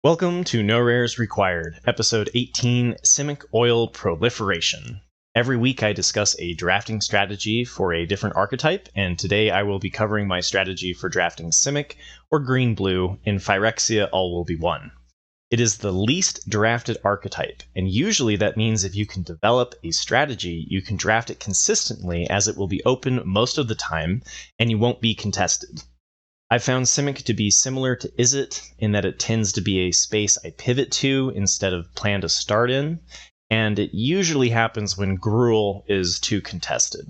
Welcome to No Rares Required, Episode 18, Simic Oil Proliferation. Every week I discuss a drafting strategy for a different archetype, and today I will be covering my strategy for drafting Simic, or green-blue, in Phyrexia All Will Be One. It is the least drafted archetype, and usually that means if you can develop a strategy, you can draft it consistently as it will be open most of the time, and you won't be contested. I found Simic to be similar to Izzet in that it tends to be a space I pivot to instead of plan to start in, and it usually happens when Gruul is too contested.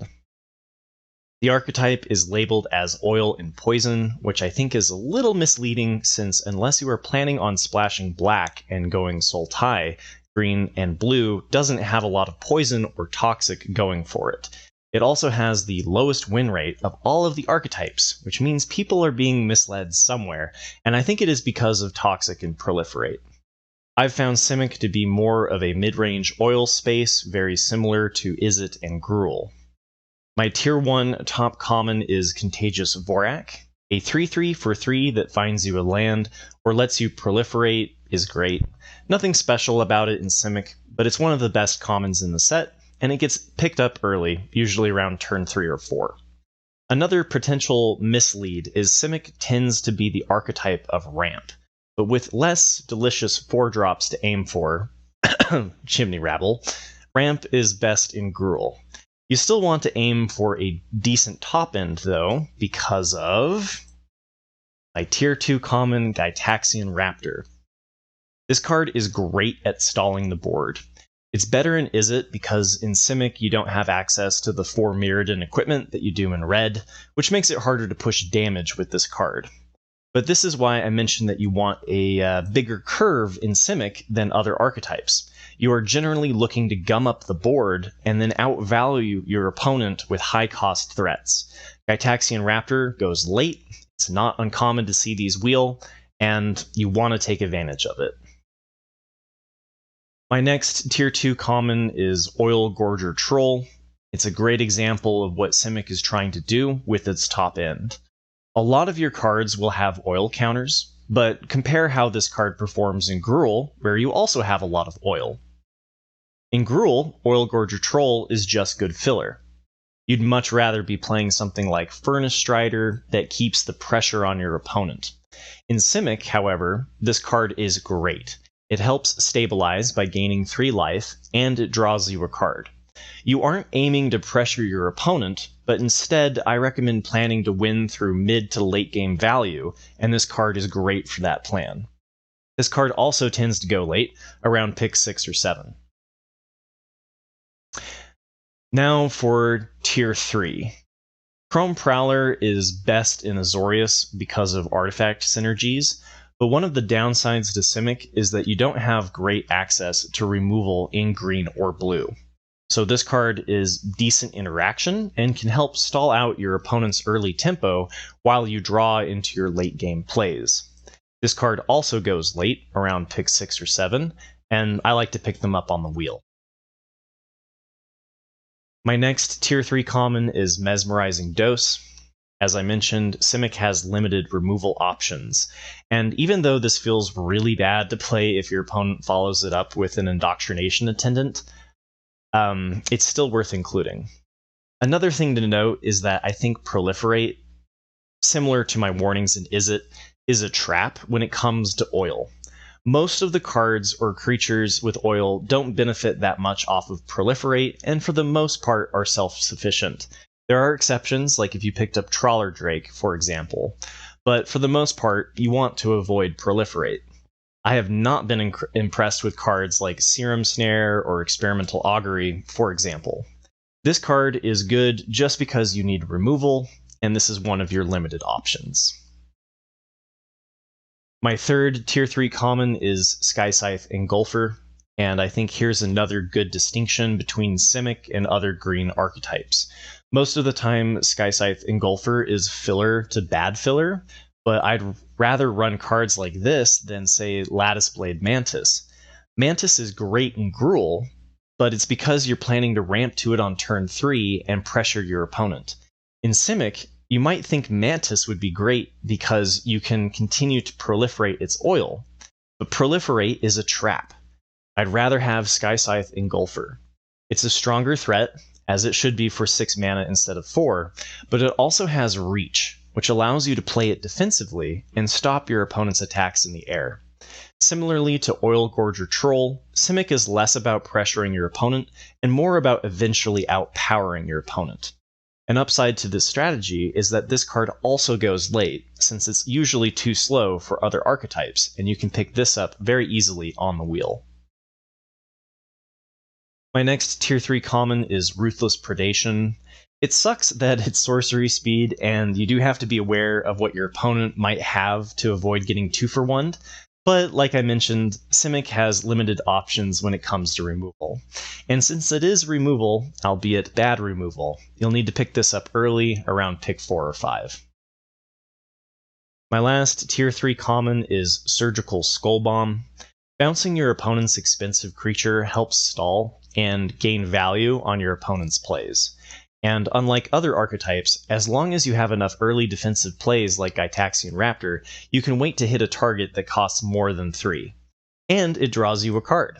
The archetype is labeled as Oil and Poison, which I think is a little misleading since unless you are planning on splashing black and going Sultai, green and blue doesn't have a lot of poison or toxic going for it. It also has the lowest win rate of all of the archetypes, which means people are being misled somewhere, and I think it is because of toxic and proliferate. I've found Simic to be more of a mid-range oil space, very similar to Izzet and Gruul. My Tier 1 top common is Contagious Vorak. A 3/3 for 3 that finds you a land or lets you proliferate is great. Nothing special about it in Simic, but it's one of the best commons in the set, and it gets picked up early, usually around turn 3 or 4. Another potential mislead is Simic tends to be the archetype of ramp, but with less delicious 4-drops to aim for, chimney rabble, ramp is best in Gruul. You still want to aim for a decent top end though, because of my Tier 2 common Gitaxian Raptor. This card is great at stalling the board. It's better in Izzet because in Simic you don't have access to the 4 Mirrodin equipment that you do in red, which makes it harder to push damage with this card. But this is why I mentioned that you want a bigger curve in Simic than other archetypes. You are generally looking to gum up the board and then outvalue your opponent with high-cost threats. Gitaxian Raptor goes late, it's not uncommon to see these wheel, and you want to take advantage of it. My next Tier 2 common is Oil Gorger Troll. It's a great example of what Simic is trying to do with its top end. A lot of your cards will have oil counters, but compare how this card performs in Gruul, where you also have a lot of oil. In Gruul, Oil Gorger Troll is just good filler. You'd much rather be playing something like Furnace Strider that keeps the pressure on your opponent. In Simic, however, this card is great. It helps stabilize by gaining 3 life, and it draws you a card. You aren't aiming to pressure your opponent, but instead I recommend planning to win through mid to late game value, and this card is great for that plan. This card also tends to go late, around pick 6 or 7. Now for Tier 3. Chrome Prowler is best in Azorius because of artifact synergies, but one of the downsides to Simic is that you don't have great access to removal in green or blue. So this card is decent interaction and can help stall out your opponent's early tempo while you draw into your late game plays. This card also goes late, around pick 6 or 7, and I like to pick them up on the wheel. My next Tier 3 common is Mesmerizing Dose. As I mentioned, Simic has limited removal options, and even though this feels really bad to play if your opponent follows it up with an Indoctrination Attendant, it's still worth including. Another thing to note is that I think Proliferate, similar to my warnings in Izzet, is a trap when it comes to oil. Most of the cards or creatures with oil don't benefit that much off of Proliferate, and for the most part are self-sufficient. There are exceptions, like if you picked up Trawler Drake, for example, but for the most part, you want to avoid Proliferate. I have not been impressed with cards like Serum Snare or Experimental Augury, for example. This card is good just because you need removal, and this is one of your limited options. My third Tier 3 common is Skyscythe Engulfer, and I think here's another good distinction between Simic and other green archetypes. Most of the time, Skyscythe Engulfer is filler to bad filler, but I'd rather run cards like this than, say, Lattice Blade Mantis. Mantis is great in Gruul, but it's because you're planning to ramp to it on turn 3 and pressure your opponent. In Simic, you might think Mantis would be great because you can continue to proliferate its oil, but Proliferate is a trap. I'd rather have Sky Scythe Engulfer. It's a stronger threat, as it should be for 6 mana instead of 4, but it also has Reach, which allows you to play it defensively and stop your opponent's attacks in the air. Similarly to Oil Gorger Troll, Simic is less about pressuring your opponent and more about eventually outpowering your opponent. An upside to this strategy is that this card also goes late, since it's usually too slow for other archetypes, and you can pick this up very easily on the wheel. My next Tier 3 common is Ruthless Predation. It sucks that it's sorcery speed, and you do have to be aware of what your opponent might have to avoid getting 2-for-1'd, but like I mentioned, Simic has limited options when it comes to removal. And since it is removal, albeit bad removal, you'll need to pick this up early, around pick 4 or 5. My last Tier 3 common is Surgical Skull Bomb. Bouncing your opponent's expensive creature helps stall and gain value on your opponent's plays. And unlike other archetypes, as long as you have enough early defensive plays like Gitaxian Raptor, you can wait to hit a target that costs more than 3. And it draws you a card.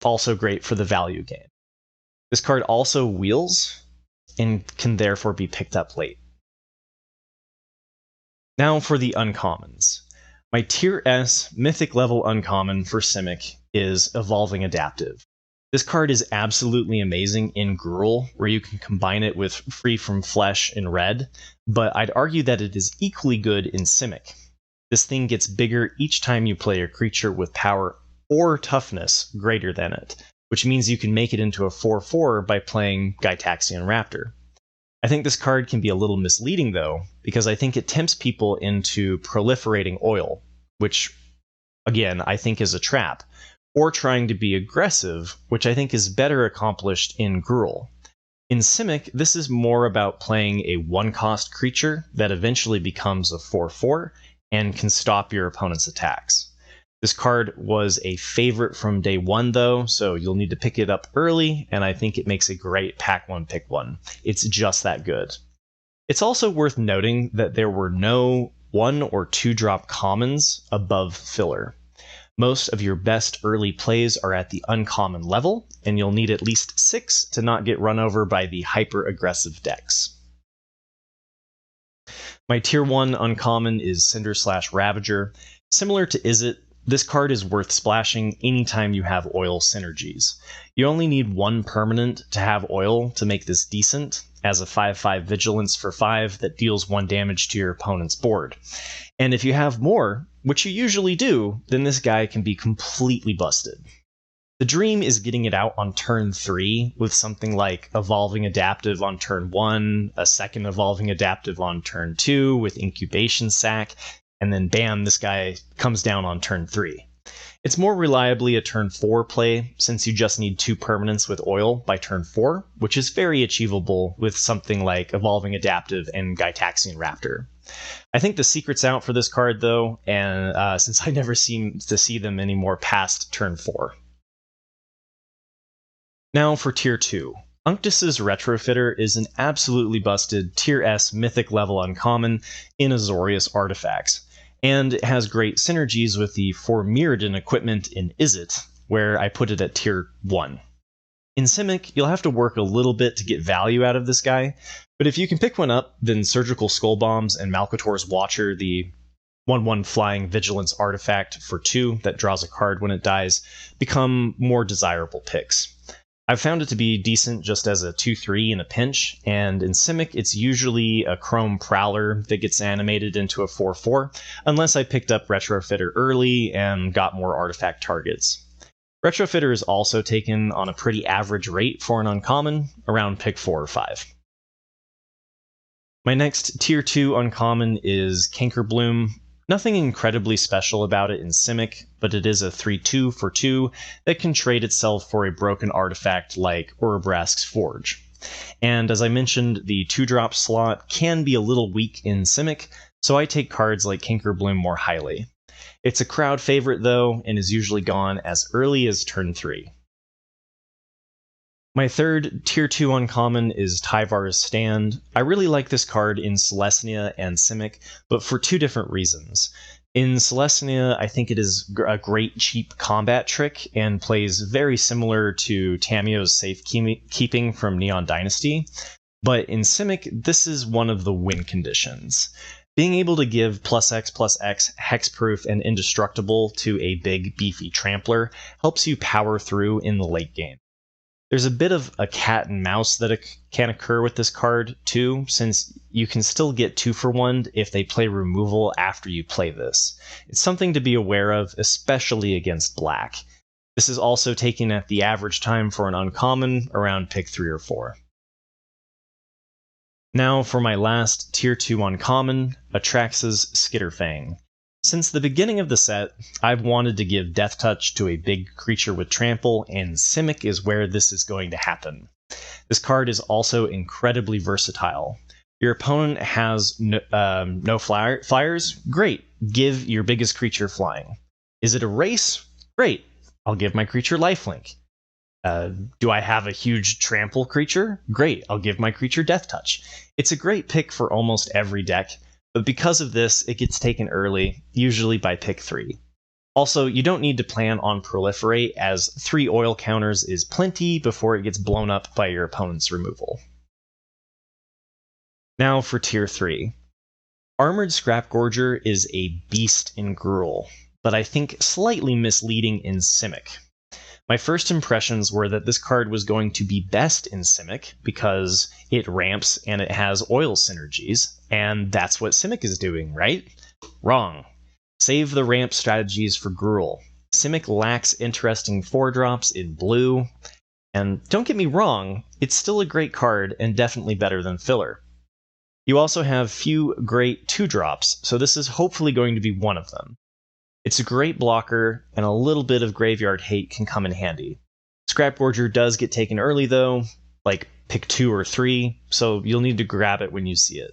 Also great for the value gain. This card also wheels, and can therefore be picked up late. Now for the uncommons. My Tier S Mythic level uncommon for Simic is Evolving Adaptive. This card is absolutely amazing in Gruul, where you can combine it with Free from Flesh in red, but I'd argue that it is equally good in Simic. This thing gets bigger each time you play a creature with power or toughness greater than it, which means you can make it into a 4/4 by playing Gitaxian Raptor. I think this card can be a little misleading though, because I think it tempts people into proliferating oil, which, again, I think is a trap, or trying to be aggressive, which I think is better accomplished in Gruul. In Simic, this is more about playing a 1-cost creature that eventually becomes a 4/4 and can stop your opponent's attacks. This card was a favorite from day 1 though, so you'll need to pick it up early, and I think it makes a great pack 1 pick 1. It's just that good. It's also worth noting that there were no 1 or 2 drop commons above filler. Most of your best early plays are at the uncommon level, and you'll need at least 6 to not get run over by the hyper-aggressive decks. My Tier 1 uncommon is Cinderslash Ravager. Similar to Izzet, this card is worth splashing anytime you have oil synergies. You only need 1 permanent to have oil to make this decent, as a 5/5 vigilance for 5 that deals 1 damage to your opponent's board. And if you have more, which you usually do, then this guy can be completely busted. The dream is getting it out on turn 3 with something like Evolving Adaptive on turn 1, a second Evolving Adaptive on turn 2 with Incubation Sac, and then bam, this guy comes down on turn 3. It's more reliably a turn 4 play, since you just need 2 permanents with oil by turn 4, which is very achievable with something like Evolving Adaptive and Gitaxian Raptor. I think the secret's out for this card though, and since I never seem to see them anymore past turn 4. Now for Tier 2. Unctus's Retrofitter is an absolutely busted Tier S Mythic level uncommon in Azorius Artifacts, and it has great synergies with the For Mirrodin equipment in Izzet, where I put it at Tier 1. In Simic, you'll have to work a little bit to get value out of this guy, but if you can pick one up, then Surgical Skull Bombs and Malcator's Watcher, the 1/1 flying vigilance artifact for 2 that draws a card when it dies, become more desirable picks. I've found it to be decent just as a 2/3 in a pinch, and in Simic it's usually a Chrome Prowler that gets animated into a 4/4, unless I picked up Retrofitter early and got more artifact targets. Retrofitter is also taken on a pretty average rate for an uncommon, around pick 4 or 5. My next Tier 2 uncommon is Cankerbloom. Nothing incredibly special about it in Simic, but it is a 3/2 for 2 that can trade itself for a broken artifact like Urabrask's Forge. And as I mentioned, the 2-drop slot can be a little weak in Simic, so I take cards like Cankerbloom more highly. It's a crowd favorite though, and is usually gone as early as turn 3. My third Tier 2 uncommon is Tyvar's Stand. I really like this card in Selesnya and Simic, but for 2 different reasons. In Celestia, I think it is a great cheap combat trick and plays very similar to Tamiyo's safekeeping from Neon Dynasty, but in Simic, this is one of the win conditions. Being able to give +X, hexproof, and indestructible to a big, beefy trampler helps you power through in the late game. There's a bit of a cat and mouse that can occur with this card, too, since you can still get 2-for-1 if they play removal after you play this. It's something to be aware of, especially against black. This is also taken at the average time for an uncommon, around pick 3 or 4. Now for my last Tier 2 uncommon, Atraxa's Skitterfang. Since the beginning of the set, I've wanted to give Death Touch to a big creature with trample, and Simic is where this is going to happen. This card is also incredibly versatile. Your opponent has no flyers? Great, give your biggest creature flying. Is it a race? Great, I'll give my creature lifelink. Do I have a huge trample creature? Great, I'll give my creature Death Touch. It's a great pick for almost every deck, but because of this, it gets taken early, usually by pick 3. Also, you don't need to plan on proliferate, as 3 oil counters is plenty before it gets blown up by your opponent's removal. Now for Tier 3. Armored Scrapgorger is a beast in Gruul, but I think slightly misleading in Simic. My first impressions were that this card was going to be best in Simic because it ramps and it has oil synergies, and that's what Simic is doing, right? Wrong. Save the ramp strategies for Gruul. Simic lacks interesting 4-drops in blue, and don't get me wrong, it's still a great card and definitely better than filler. You also have few great 2-drops, so this is hopefully going to be one of them. It's a great blocker, and a little bit of graveyard hate can come in handy. Scrapgorger does get taken early though, like pick 2 or 3, so you'll need to grab it when you see it.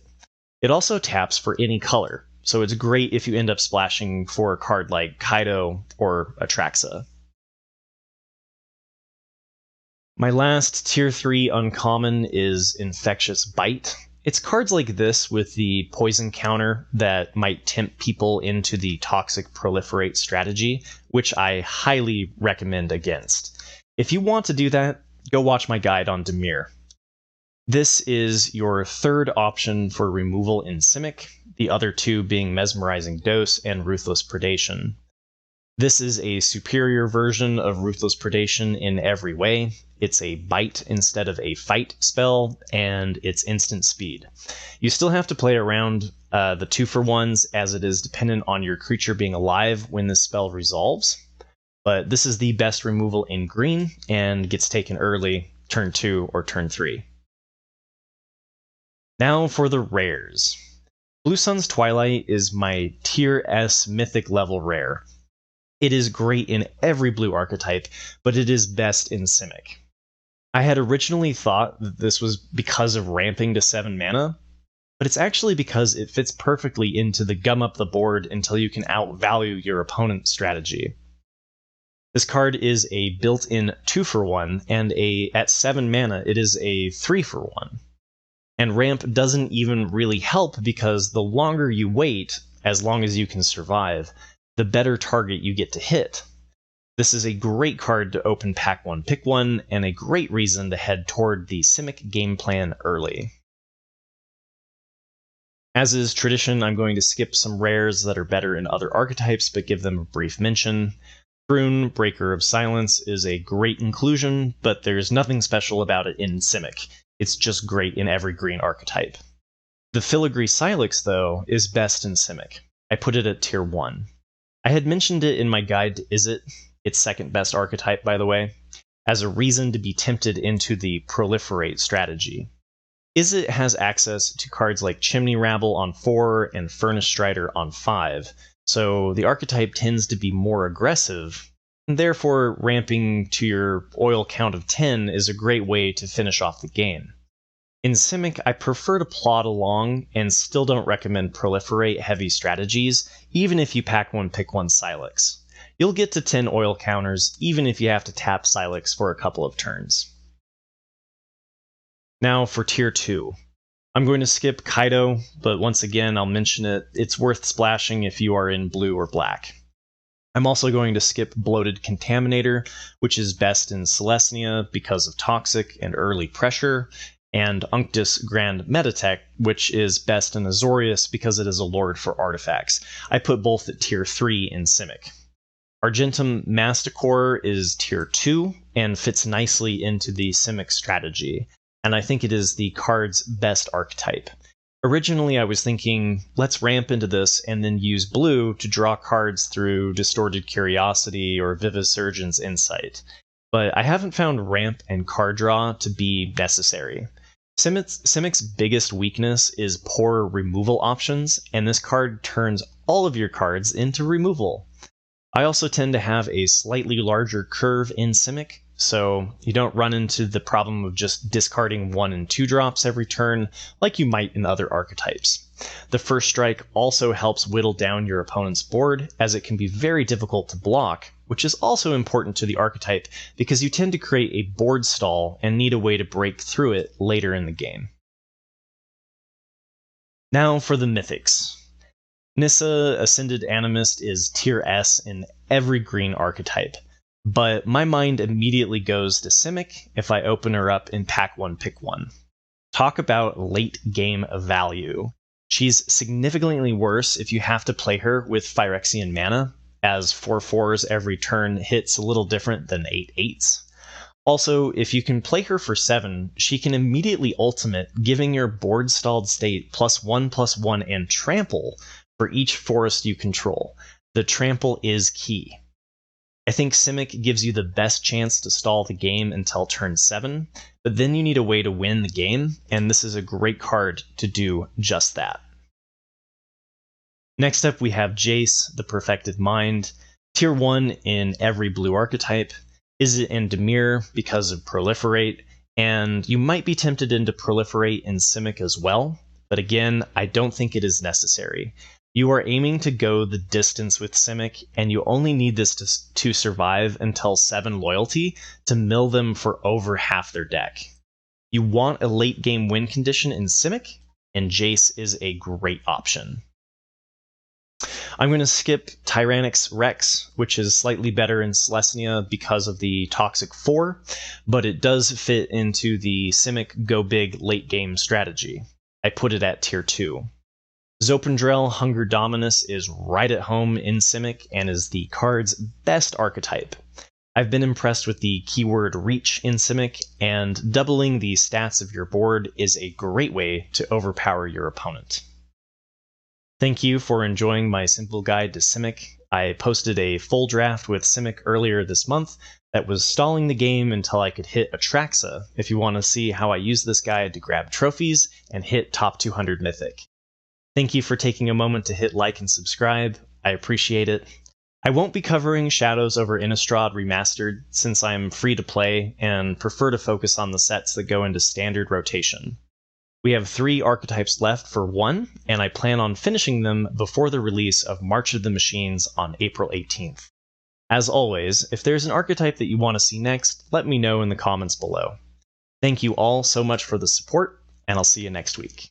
It also taps for any color, so it's great if you end up splashing for a card like Kaido or Atraxa. My last Tier 3 uncommon is Infectious Bite. It's cards like this with the poison counter that might tempt people into the toxic proliferate strategy, which I highly recommend against. If you want to do that, go watch my guide on Dimir. This is your third option for removal in Simic, the other two being Mesmerizing Dose and Ruthless Predation. This is a superior version of Ruthless Predation in every way. It's a bite instead of a fight spell, and it's instant speed. You still have to play around the 2-for-1s, as it is dependent on your creature being alive when this spell resolves. But this is the best removal in green, and gets taken early, turn 2 or turn 3. Now for the rares. Blue Sun's Twilight is my Tier S Mythic level rare. It is great in every blue archetype, but it is best in Simic. I had originally thought that this was because of ramping to 7 mana, but it's actually because it fits perfectly into the gum up the board until you can outvalue your opponent's strategy. This card is a built-in 2-for-1, and at 7 mana it is a 3-for-1. And ramp doesn't even really help because the longer you wait, as long as you can survive, the better target you get to hit. This is a great card to open pack 1 pick 1, and a great reason to head toward the Simic game plan early. As is tradition, I'm going to skip some rares that are better in other archetypes, but give them a brief mention. Rune, Breaker of Silence, is a great inclusion, but there's nothing special about it in Simic. It's just great in every green archetype. The Filigree Silex, though, is best in Simic. I put it at Tier 1. I had mentioned it in my guide to Izzet, its second best archetype by the way, as a reason to be tempted into the proliferate strategy. Izzet has access to cards like Chimney Rabble on 4 and Furnace Strider on 5, so the archetype tends to be more aggressive, and therefore ramping to your oil count of 10 is a great way to finish off the game. In Simic, I prefer to plod along and still don't recommend proliferate heavy strategies, even if you pack 1 pick 1 Silex. You'll get to 10 oil counters even if you have to tap Silex for a couple of turns. Now for Tier 2. I'm going to skip Kaido, but once again, I'll mention it. It's worth splashing if you are in blue or black. I'm also going to skip Bloated Contaminator, which is best in Celestia because of Toxic and early pressure, and Unctus Grand Metatech, which is best in Azorius because it is a lord for artifacts. I put both at tier 3 in Simic. Argentum Masticore is tier 2 and fits nicely into the Simic strategy, and I think it is the card's best archetype. Originally, I was thinking, let's ramp into this and then use blue to draw cards through Distorted Curiosity or Vivisurgent's Insight, but I haven't found ramp and card draw to be necessary. Simic's biggest weakness is poor removal options, and this card turns all of your cards into removal. I also tend to have a slightly larger curve in Simic, so you don't run into the problem of just discarding 1 and 2 drops every turn like you might in other archetypes. The first strike also helps whittle down your opponent's board, as it can be very difficult to block, which is also important to the archetype because you tend to create a board stall and need a way to break through it later in the game. Now for the Mythics. Nissa Ascended Animist is tier S in every green archetype, but my mind immediately goes to Simic if I open her up in Pack 1 Pick 1. Talk about late game value. She's significantly worse if you have to play her with Phyrexian mana, as 4/4s every turn hits a little different than 8/8s. Also, if you can play her for 7, she can immediately ultimate, giving your board stalled state +1/+1 and trample for each forest you control. The trample is key. I think Simic gives you the best chance to stall the game until turn 7, but then you need a way to win the game, and this is a great card to do just that. Next up we have Jace, the Perfected Mind, tier 1 in every blue archetype. Izzet and Dimir because of Proliferate, and you might be tempted into Proliferate in Simic as well, but again, I don't think it is necessary. You are aiming to go the distance with Simic, and you only need this to survive until 7 loyalty to mill them for over half their deck. You want a late game win condition in Simic, and Jace is a great option. I'm going to skip Tyrannix Rex, which is slightly better in Celestia because of the Toxic 4, but it does fit into the Simic go big late game strategy. I put it at tier 2. Zopandrel Hunger Dominus is right at home in Simic and is the card's best archetype. I've been impressed with the keyword reach in Simic, and doubling the stats of your board is a great way to overpower your opponent. Thank you for enjoying my simple guide to Simic. I posted a full draft with Simic earlier this month that was stalling the game until I could hit Atraxa if you want to see how I use this guide to grab trophies and hit top 200 Mythic. Thank you for taking a moment to hit like and subscribe. I appreciate it. I won't be covering Shadows over Innistrad Remastered since I'm free to play and prefer to focus on the sets that go into standard rotation. We have 3 archetypes left for 1, and I plan on finishing them before the release of March of the Machines on April 18th. As always, if there's an archetype that you want to see next, let me know in the comments below. Thank you all so much for the support, and I'll see you next week.